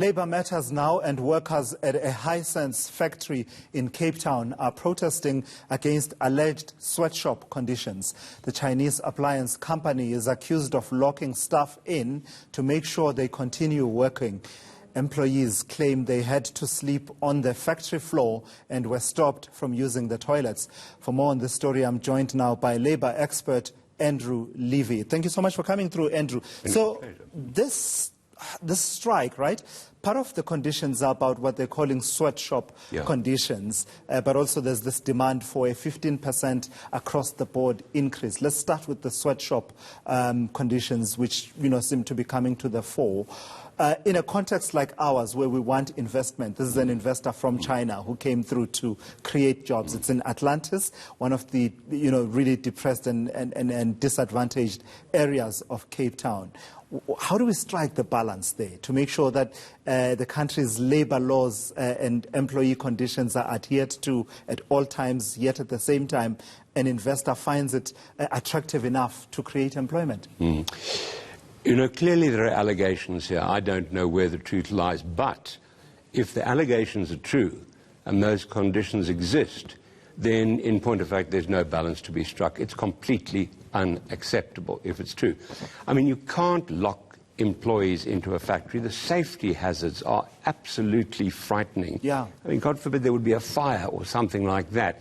Labour matters now, and workers at a Hisense factory in Cape Town are protesting against alleged sweatshop conditions. The Chinese appliance company is accused of locking staff in to make sure they continue working. Employees claim they had to sleep on the factory floor and were stopped from using the toilets. For more on this story, I'm joined now by Labour expert Andrew Levy. Thank you so much for coming through, Andrew. So this strike, right? Part of the conditions are about what they're calling sweatshop conditions, but also there's this demand for a 15% across-the-board increase. Let's start with the sweatshop conditions, which seem to be coming to the fore. In a context like ours, where we want investment, this is an investor from China who came through to create jobs. It's in Atlantis, one of the really depressed and disadvantaged areas of Cape Town. How do we strike the balance there to make sure that the country's labour laws and employee conditions are adhered to at all times, yet at the same time an investor finds it attractive enough to create employment? Clearly there are allegations here. I don't know where the truth lies, but if the allegations are true and those conditions exist, then in point of fact there's no balance to be struck. It's completely unacceptable if it's true. I mean, you can't lock employees into a factory. The safety hazards are absolutely frightening. I mean, God forbid there would be a fire or something like that.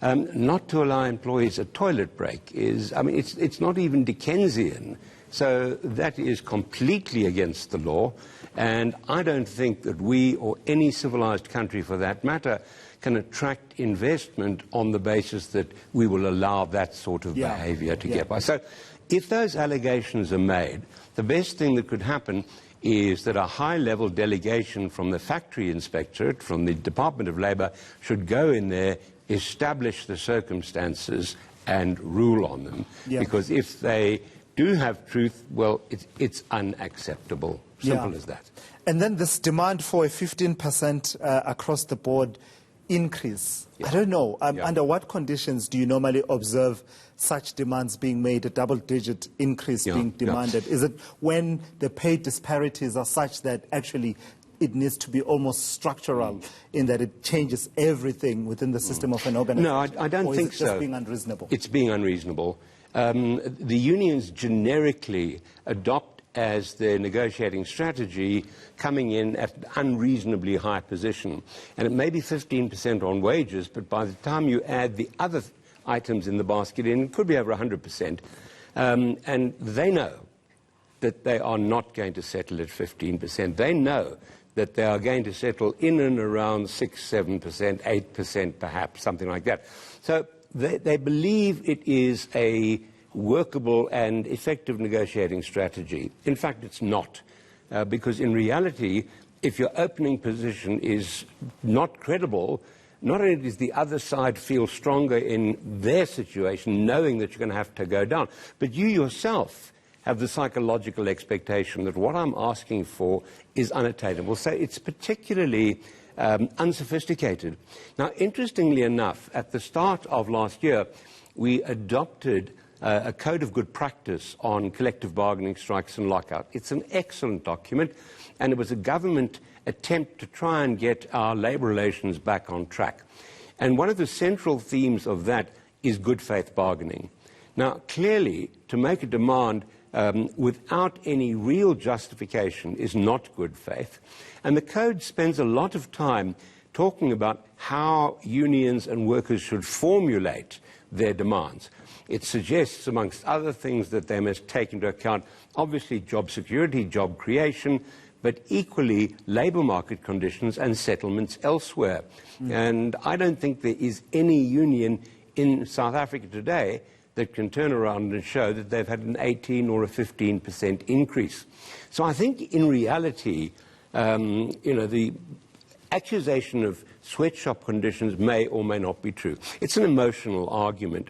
Not to allow employees a toilet break is, I mean, it's not even Dickensian. So that is completely against the law, and I don't think that we, or any civilized country for that matter, can attract investment on the basis that we will allow that sort of behavior to get by. So if those allegations are made, the best thing that could happen is that a high-level delegation from the factory inspectorate, from the Department of Labour, should go in there, establish the circumstances and rule on them. Because if they do have truth, well, it's unacceptable. Simple as that. And then this demand for a 15% across-the-board increase. I don't know. Under what conditions do you normally observe such demands being made, a double-digit increase being demanded? Is it when the pay disparities are such that actually it needs to be almost structural in that it changes everything within the system of an organization? No, I don't think so. Or is it just being unreasonable? It's being unreasonable. The unions generically adopt as their negotiating strategy coming in at an unreasonably high position. And it may be 15% on wages, but by the time you add the other items in the basket in, it could be over 100%. And they know that they are not going to settle at 15%. They know that they are going to settle in and around 6, 7%, 8% perhaps, something like that. So they believe it is a workable and effective negotiating strategy. In fact, it's not, because in reality, if your opening position is not credible, not only does the other side feel stronger in their situation, knowing that you're going to have to go down, but you yourself have the psychological expectation that what I'm asking for is unattainable. So it's particularly unsophisticated. Now, interestingly enough, at the start of last year, we adopted a code of good practice on collective bargaining, strikes and lockout. It's an excellent document, and it was a government attempt to try and get our labour relations back on track. And one of the central themes of that is good faith bargaining. Now, clearly, to make a demand without any real justification is not good faith. And the code spends a lot of time talking about how unions and workers should formulate their demands. It suggests, amongst other things, that they must take into account, obviously, job security, job creation, but equally labour market conditions and settlements elsewhere. And I don't think there is any union in South Africa today that can turn around and show that they've had an 18 or a 15% increase. So I think in reality, the accusation of sweatshop conditions may or may not be true. It's an emotional argument.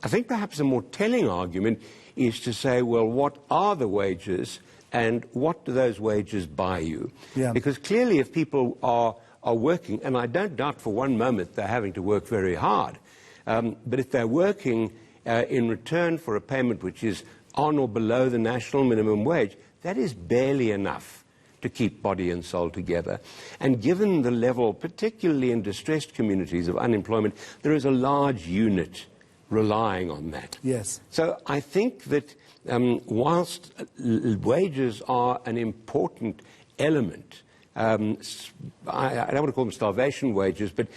I think perhaps a more telling argument is to say, well, what are the wages and what do those wages buy you? Because clearly if people are working, and I don't doubt for one moment they're having to work very hard, but if they're working in return for a payment which is on or below the national minimum wage, that is barely enough to keep body and soul together. And given the level, particularly in distressed communities, of unemployment, there is a large unit relying on that. Yes. So I think that whilst wages are an important element, I don't want to call them starvation wages, but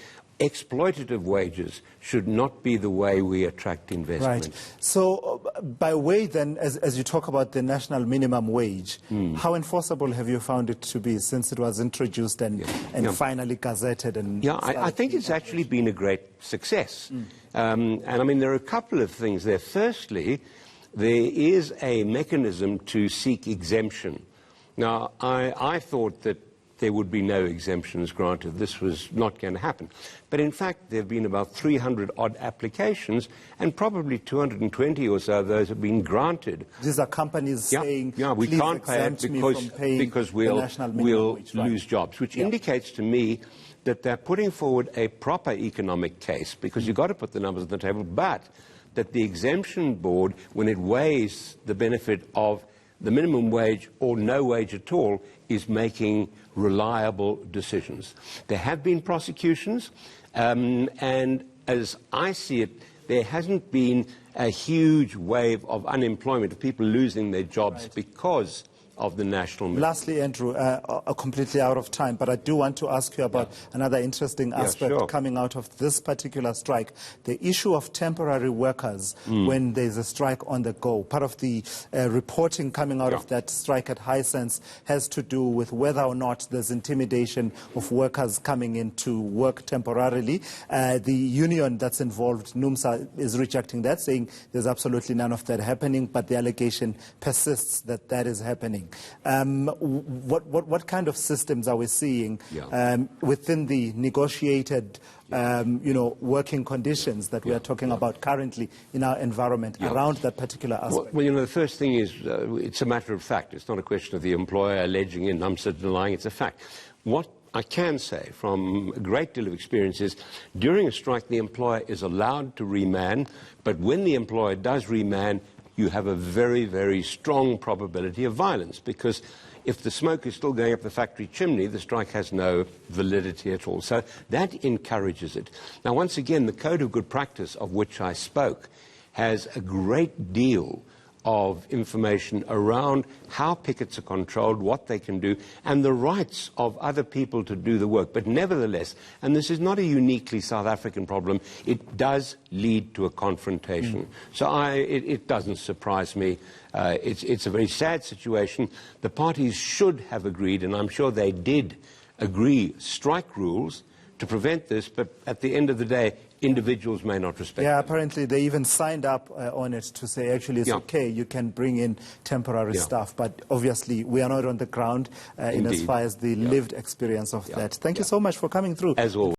exploitative wages should not be the way we attract investment. Right. So by way then, as you talk about the national minimum wage, how enforceable have you found it to be since it was introduced and finally gazetted? And I think it's actually been a great success. And I mean, there are a couple of things there. Firstly, there is a mechanism to seek exemption. Now, I thought that there would be no exemptions granted. This was not going to happen. But in fact, there have been about 300-odd applications, and probably 220 or so of those have been granted. These are companies saying, we can't pay it because we'll lose jobs, which indicates to me that they're putting forward a proper economic case, because you've got to put the numbers on the table, but that the exemption board, when it weighs the benefit of the minimum wage or no wage at all, is making reliable decisions. There have been prosecutions, and as I see it, there hasn't been a huge wave of unemployment, of people losing their jobs because of the national minimum. Lastly, Andrew, completely out of time, but I do want to ask you about another interesting aspect coming out of this particular strike, the issue of temporary workers when there's a strike on the go. Part of the reporting coming out of that strike at Hisense has to do with whether or not there's intimidation of workers coming in to work temporarily. The union that's involved, NUMSA, is rejecting that, saying there's absolutely none of that happening, but the allegation persists that that is happening. What kind of systems are we seeing within the negotiated working conditions that we are talking about currently in our environment around that particular aspect? Well, the first thing is it's a matter of fact. It's not a question of the employer alleging and NUMSA denying. It's a fact. What I can say from a great deal of experience is during a strike, the employer is allowed to reman, but when the employer does reman, you have a very, very strong probability of violence, because if the smoke is still going up the factory chimney, the strike has no validity at all. So that encourages it. Now, once again, the Code of Good Practice, of which I spoke, has a great deal of information around how pickets are controlled, what they can do, and the rights of other people to do the work. But nevertheless, and this is not a uniquely South African problem, it does lead to a confrontation. So it doesn't surprise me. It's a very sad situation. The parties should have agreed, and I'm sure they did agree, strike rules to prevent this, but at the end of the day, individuals may not respect them. Apparently they even signed up on it to say, actually, it's okay, you can bring in temporary staff, but obviously we are not on the ground in as far as the lived experience of that. Thank you so much for coming through. As always.